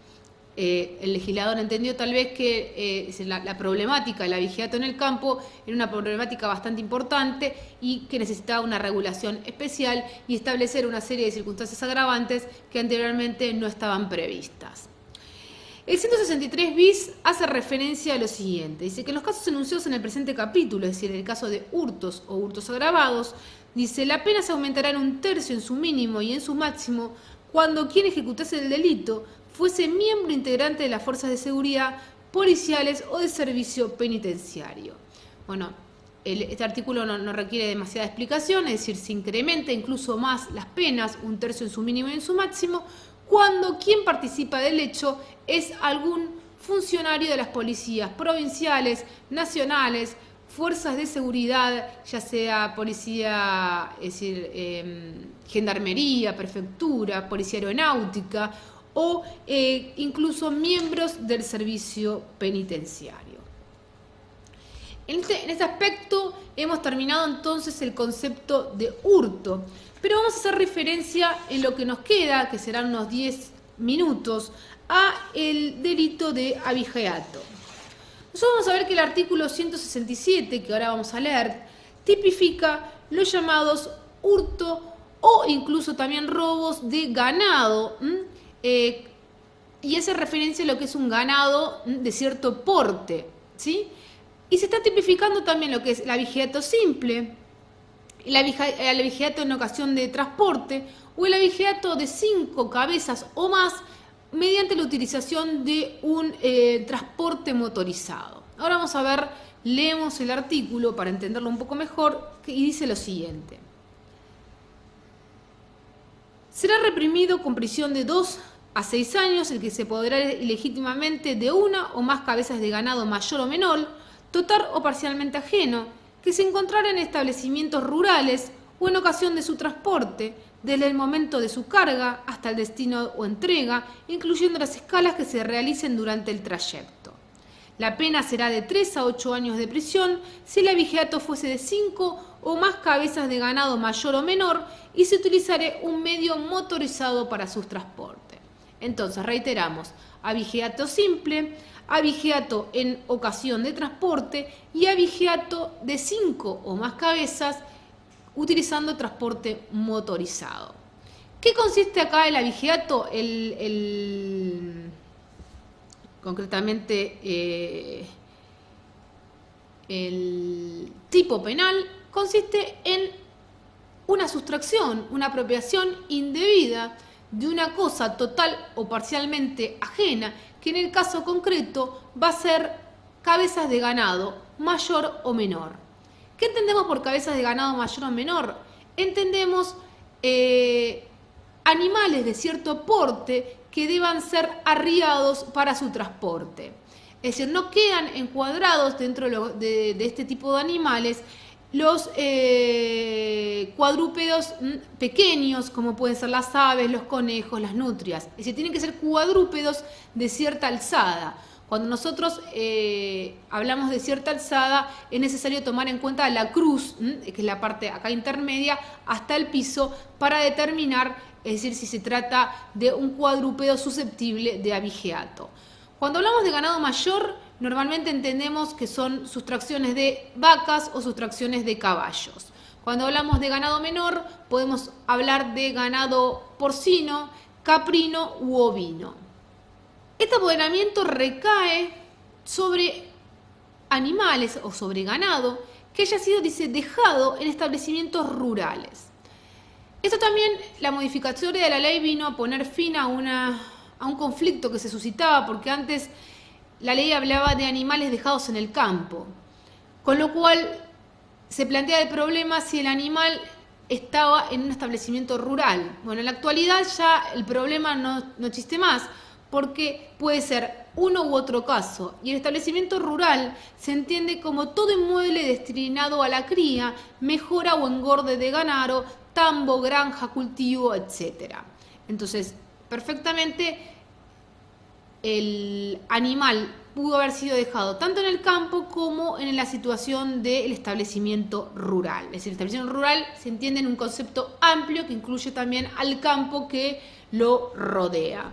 El legislador entendió tal vez que la problemática del abigeato en el campo era una problemática bastante importante y que necesitaba una regulación especial y establecer una serie de circunstancias agravantes que anteriormente no estaban previstas. El 163 bis hace referencia a lo siguiente. Dice que en los casos enunciados en el presente capítulo, es decir, en el caso de hurtos o hurtos agravados, dice, la pena se aumentará en 1/3 en su mínimo y en su máximo cuando quien ejecutase el delito fuese miembro integrante de las fuerzas de seguridad, policiales o de servicio penitenciario. Bueno, este artículo no requiere demasiada explicación, es decir, se incrementa incluso más las penas, 1/3 en su mínimo y en su máximo, cuando quien participa del hecho es algún funcionario de las policías provinciales, nacionales, fuerzas de seguridad, ya sea policía, es decir, gendarmería, prefectura, policía aeronáutica o incluso miembros del servicio penitenciario. En este aspecto hemos terminado entonces el concepto de hurto, pero vamos a hacer referencia en lo que nos queda, que serán unos 10 minutos, a el delito de abigeato. Nosotros vamos a ver que el artículo 167, que ahora vamos a leer, tipifica los llamados hurto o incluso también robos de ganado, y hace referencia a lo que es un ganado de cierto porte, ¿sí? Y se está tipificando también lo que es el abigeato simple, el abigeato en ocasión de transporte o el abigeato de 5 cabezas o más mediante la utilización de un transporte motorizado. Ahora vamos a ver, leemos el artículo para entenderlo un poco mejor y dice lo siguiente. Será reprimido con prisión de 2 a 6 años el que se apoderare ilegítimamente de una o más cabezas de ganado mayor o menor, total o parcialmente ajeno, que se encontrara en establecimientos rurales o en ocasión de su transporte, desde el momento de su carga hasta el destino o entrega, incluyendo las escalas que se realicen durante el trayecto. La pena será de 3 a 8 años de prisión si el abigeato fuese de 5 o más cabezas de ganado mayor o menor y se utilizare un medio motorizado para su transporte. Entonces, reiteramos, abigeato simple, abigeato en ocasión de transporte y abigeato de 5 o más cabezas utilizando transporte motorizado. ¿Qué consiste acá el abigeato? Concretamente, el tipo penal consiste en una sustracción, una apropiación indebida de una cosa total o parcialmente ajena, que en el caso concreto va a ser cabezas de ganado mayor o menor. ¿Qué entendemos por cabezas de ganado mayor o menor? Entendemos animales de cierto porte que deban ser arriados para su transporte. Es decir, no quedan encuadrados dentro de este tipo de animales los cuadrúpedos pequeños, como pueden ser las aves, los conejos, las nutrias. Es decir, tienen que ser cuadrúpedos de cierta alzada. Cuando nosotros hablamos de cierta alzada, es necesario tomar en cuenta la cruz, que es la parte acá intermedia, hasta el piso, para determinar, es decir, si se trata de un cuadrúpedo susceptible de abigeato. Cuando hablamos de ganado mayor, normalmente entendemos que son sustracciones de vacas o sustracciones de caballos. Cuando hablamos de ganado menor, podemos hablar de ganado porcino, caprino u ovino. Este apoderamiento recae sobre animales o sobre ganado que haya sido, dice, dejado en establecimientos rurales. Esto también, la modificatoria de la ley vino a poner fin a un conflicto que se suscitaba, porque antes la ley hablaba de animales dejados en el campo, con lo cual se plantea el problema si el animal estaba en un establecimiento rural. Bueno, en la actualidad ya el problema no existe más, porque puede ser uno u otro caso, y el establecimiento rural se entiende como todo inmueble destinado a la cría, mejora o engorde de ganado, tambo, granja, cultivo, etc. Entonces, perfectamente el animal pudo haber sido dejado tanto en el campo como en la situación del establecimiento rural. Es decir, el establecimiento rural se entiende en un concepto amplio que incluye también al campo que lo rodea.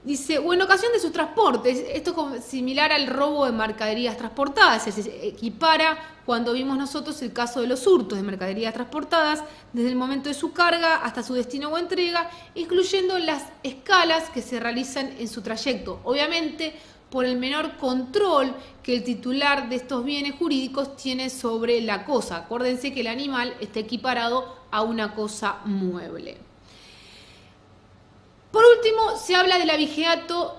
Dice, o en ocasión de sus transportes, esto es similar al robo de mercaderías transportadas, se equipara cuando vimos nosotros el caso de los hurtos de mercaderías transportadas desde el momento de su carga hasta su destino o entrega, incluyendo las escalas que se realizan en su trayecto. Obviamente, por el menor control que el titular de estos bienes jurídicos tiene sobre la cosa. Acuérdense que el animal está equiparado a una cosa mueble. Por último, se habla del abigeato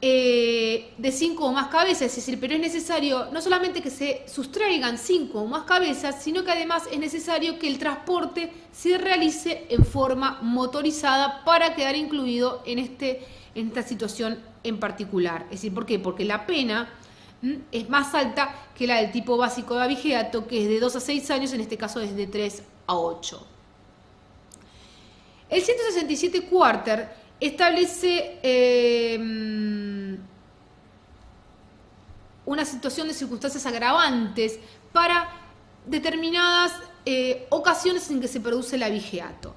de 5 o más cabezas, es decir, pero es necesario no solamente que se sustraigan 5 o más cabezas, sino que además es necesario que el transporte se realice en forma motorizada para quedar incluido en esta situación en particular. Es decir, ¿por qué? Porque la pena es más alta que la del tipo básico de abigeato, que es de 2 a 6 años, en este caso es de 3 a 8. El 167 Quarter establece una situación de circunstancias agravantes para determinadas ocasiones en que se produce el abigeato.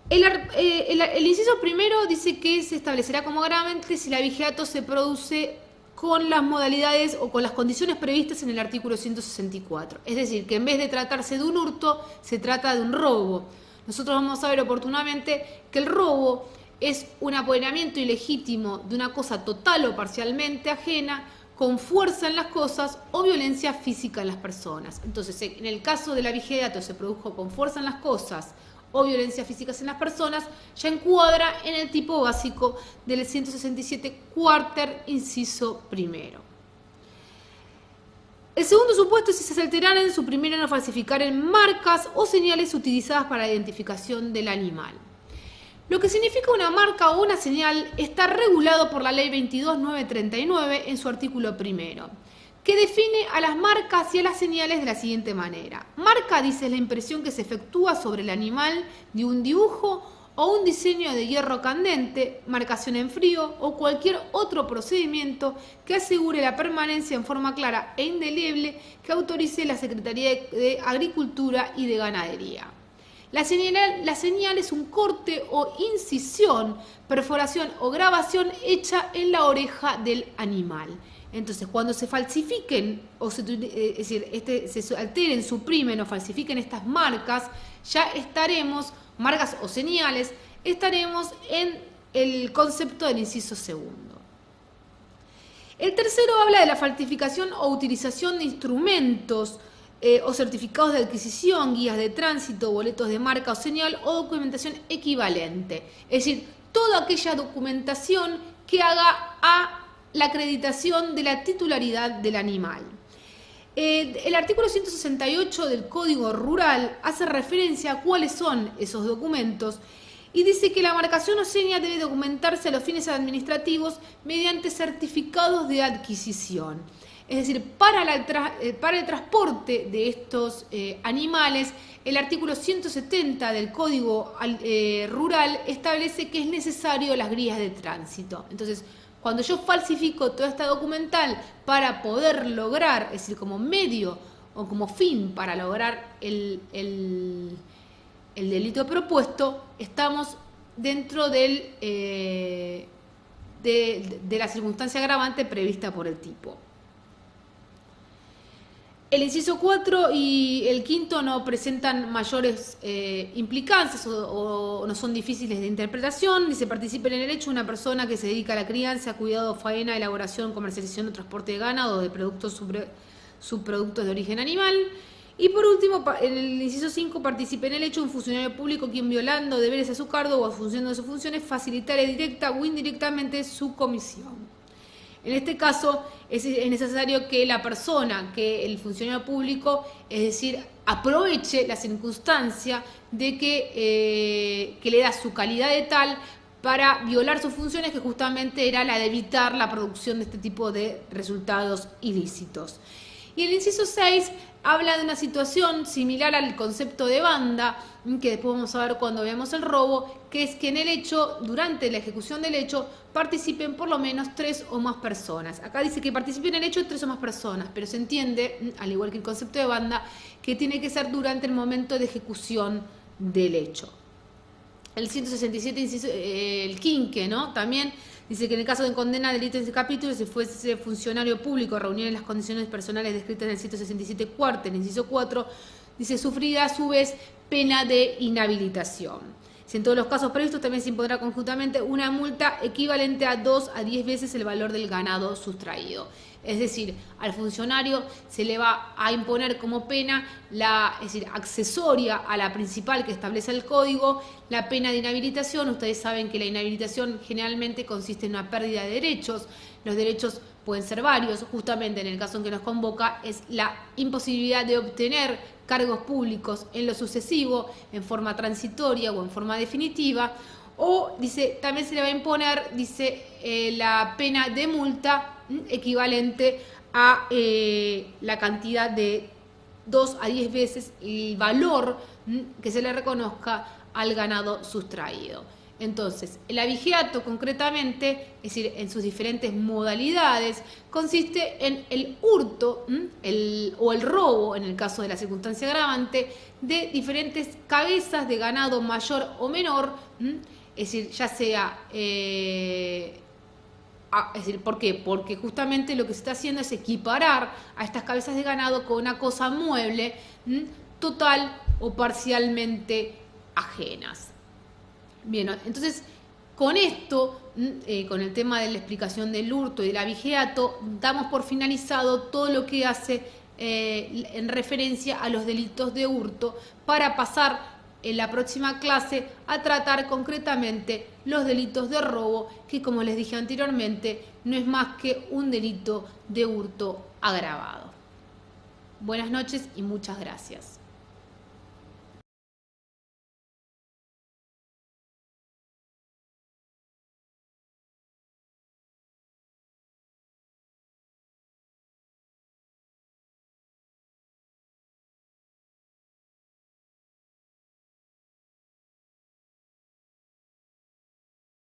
El inciso primero dice que se establecerá como agravante si el abigeato se produce con las modalidades o con las condiciones previstas en el artículo 164. Es decir, que en vez de tratarse de un hurto, se trata de un robo. Nosotros vamos a ver oportunamente que el robo es un apoderamiento ilegítimo de una cosa total o parcialmente ajena, con fuerza en las cosas o violencia física en las personas. Entonces, en el caso de la vigía de datos se produjo con fuerza en las cosas o violencia física en las personas, ya encuadra en el tipo básico del 167 cuarter, inciso primero. El segundo supuesto es si se alteraran, suprimieran o falsificaren marcas o señales utilizadas para la identificación del animal. Lo que significa una marca o una señal está regulado por la Ley 22.939 en su artículo primero, que define a las marcas y a las señales de la siguiente manera. Marca, dice, es la impresión que se efectúa sobre el animal de un dibujo o un diseño de hierro candente, marcación en frío o cualquier otro procedimiento que asegure la permanencia en forma clara e indeleble que autorice la Secretaría de Agricultura y de Ganadería. La señal es un corte o incisión, perforación o grabación hecha en la oreja del animal. Entonces, cuando se falsifiquen, o se alteren, suprimen o falsifiquen estas marcas, ya estaremos, marcas o señales, estaremos en el concepto del inciso segundo. El tercero habla de la falsificación o utilización de instrumentos o certificados de adquisición, guías de tránsito, boletos de marca o señal o documentación equivalente. Es decir, toda aquella documentación que haga a la acreditación de la titularidad del animal. El artículo 168 del Código Rural hace referencia a cuáles son esos documentos y dice que la marcación o seña debe documentarse a los fines administrativos mediante certificados de adquisición. Es decir, para el transporte de estos animales, el artículo 170 del Código Rural establece que es necesario las guías de tránsito. Entonces, cuando yo falsifico toda esta documental para poder lograr, es decir, como medio o como fin para lograr el delito propuesto, estamos dentro de la circunstancia agravante prevista por el tipo. El inciso 4 y el quinto no presentan mayores implicancias o no son difíciles de interpretación. Dice, participe en el hecho una persona que se dedica a la crianza, cuidado, faena, elaboración, comercialización o transporte de ganado o de productos subproductos de origen animal. Y por último, en el inciso 5, participe en el hecho un funcionario público quien, violando deberes a su cargo o funcionando de sus funciones, facilitare directa o indirectamente su comisión. En este caso es necesario que la persona, que el funcionario público, es decir, aproveche la circunstancia de que le da su calidad de tal para violar sus funciones, que justamente era la de evitar la producción de este tipo de resultados ilícitos. Y el inciso 6 habla de una situación similar al concepto de banda, que después vamos a ver cuando veamos el robo, que es que en el hecho, durante la ejecución del hecho, participen por lo menos 3 o más personas. Acá dice que participen en el hecho 3 o más personas, pero se entiende, al igual que el concepto de banda, que tiene que ser durante el momento de ejecución del hecho. El 167, el quinque, ¿no? También dice que en el caso de condena delito en ese capítulo, si fuese funcionario público reunido en las condiciones personales descritas en el 167 cuarto, en el inciso 4, dice, sufrirá a su vez pena de inhabilitación. Si en todos los casos previstos también se impondrá conjuntamente una multa equivalente a 2 a 10 veces el valor del ganado sustraído. Es decir, al funcionario se le va a imponer como pena, es decir, accesoria a la principal que establece el código, la pena de inhabilitación. Ustedes saben que la inhabilitación generalmente consiste en una pérdida de derechos. Los derechos pueden ser varios, justamente en el caso en que nos convoca es la imposibilidad de obtener cargos públicos en lo sucesivo, en forma transitoria o en forma definitiva. O, dice, también se le va a imponer, dice, la pena de multa equivalente a la cantidad de 2 a 10 veces el valor que se le reconozca al ganado sustraído. Entonces, el abigeato concretamente, es decir, en sus diferentes modalidades, consiste en el hurto o el robo, en el caso de la circunstancia agravante, de diferentes cabezas de ganado mayor o menor, es decir, ya sea Es decir, ¿por qué? Porque justamente lo que se está haciendo es equiparar a estas cabezas de ganado con una cosa mueble, total o parcialmente ajenas. Bien, entonces con esto, con el tema de la explicación del hurto y del abigeato, damos por finalizado todo lo que hace en referencia a los delitos de hurto, para pasar en la próxima clase a tratar concretamente los delitos de robo, que como les dije anteriormente, no es más que un delito de hurto agravado. Buenas noches y muchas gracias.